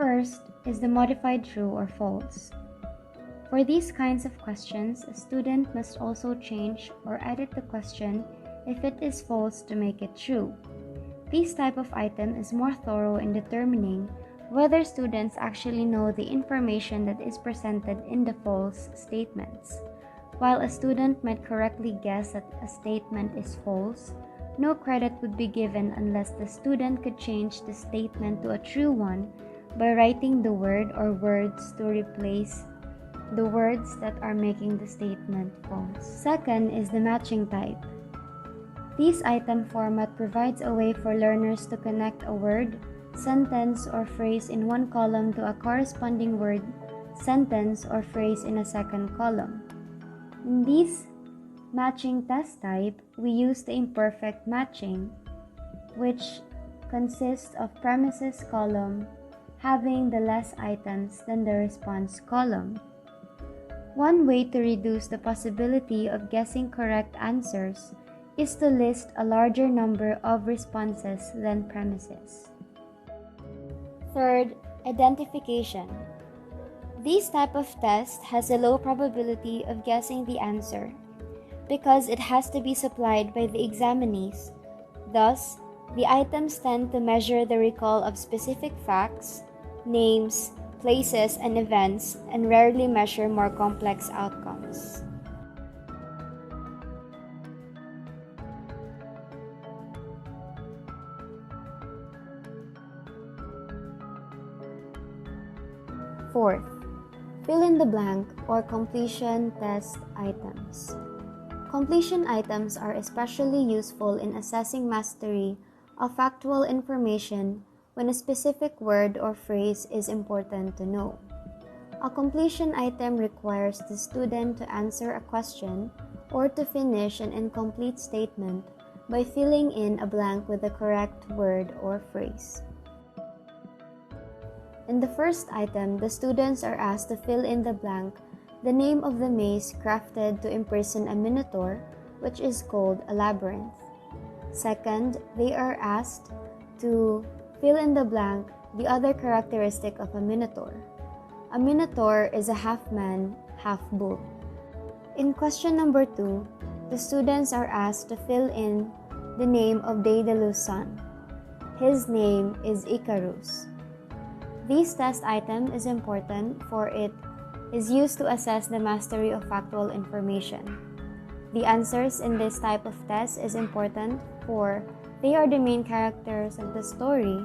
First is the modified true or false. For these kinds of questions, a student must also change or edit the question if it is false to make it true. This type of item is more thorough in determining whether students actually know the information that is presented in the false statements. While a student might correctly guess that a statement is false, no credit would be given unless the student could change the statement to a true one by writing the word or words to replace the words that are making the statement false. Second is the matching type. This item format provides a way for learners to connect a word, sentence, or phrase in one column to a corresponding word, sentence, or phrase in a second column. In this matching test type, we use the imperfect matching, which consists of premises column having the less items than the response column. One way to reduce the possibility of guessing correct answers is to list a larger number of responses than premises. Third, identification. This type of test has a low probability of guessing the answer because it has to be supplied by the examinees. Thus, the items tend to measure the recall of specific facts, names, places, and events, and rarely measure more complex outcomes. Fourth, fill in the blank or completion test items. Completion items are especially useful in assessing mastery of factual information when a specific word or phrase is important to know. A completion item requires the student to answer a question or to finish an incomplete statement by filling in a blank with the correct word or phrase. In the first item, the students are asked to fill in the blank the name of the maze crafted to imprison a minotaur, which is called a labyrinth. Second, they are asked to fill in the blank the other characteristic of a minotaur. A minotaur is a half-man, half-bull. In question number 2, the students are asked to fill in the name of Daedalus' son. His name is Icarus. This test item is important for it is used to assess the mastery of factual information. The answers in this type of test is important for they are the main characters of the story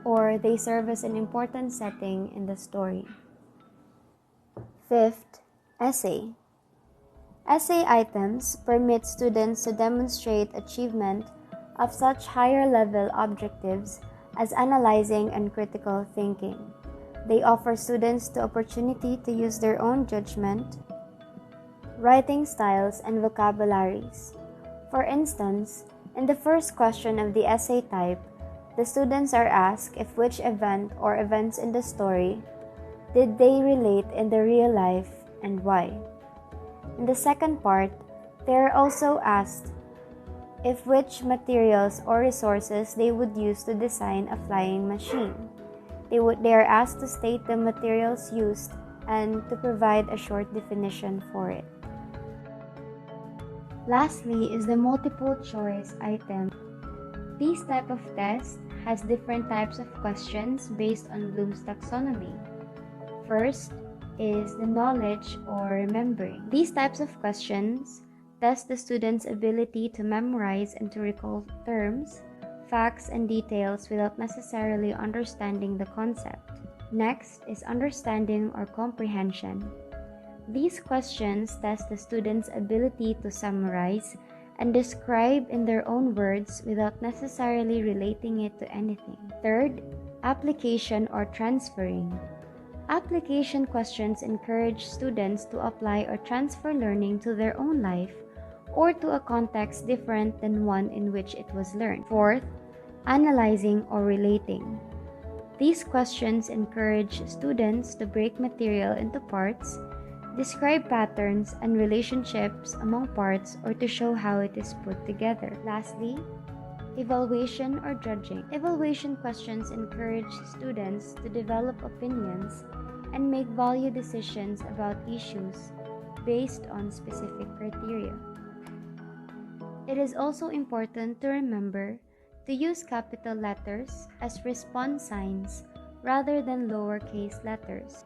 or they serve as an important setting in the story. Fifth, essay. Essay items permit students to demonstrate achievement of such higher level objectives as analyzing and critical thinking. They offer students the opportunity to use their own judgment, writing styles, and vocabularies. For instance, in the first question of the essay type, the students are asked if which event or events in the story did they relate in the real life and why. In the second part, they are also asked if which materials or resources they would use to design a flying machine. They are asked to state the materials used and to provide a short definition for it. Lastly is the multiple choice item. This type of test has different types of questions based on Bloom's taxonomy. First is the knowledge or remembering. These types of questions test the student's ability to memorize and to recall terms, facts, and details without necessarily understanding the concept. Next is understanding or comprehension. These questions test the student's ability to summarize and describe in their own words without necessarily relating it to anything. Third, application or transferring. Application questions encourage students to apply or transfer learning to their own life or to a context different than one in which it was learned. Fourth, analyzing or relating. These questions encourage students to break material into parts, describe patterns and relationships among parts, or to show how it is put together. Lastly, Evaluation or judging. Evaluation questions encourage students to develop opinions and make value decisions about issues based on specific criteria. It is also important to remember to use capital letters as response signs rather than lowercase letters.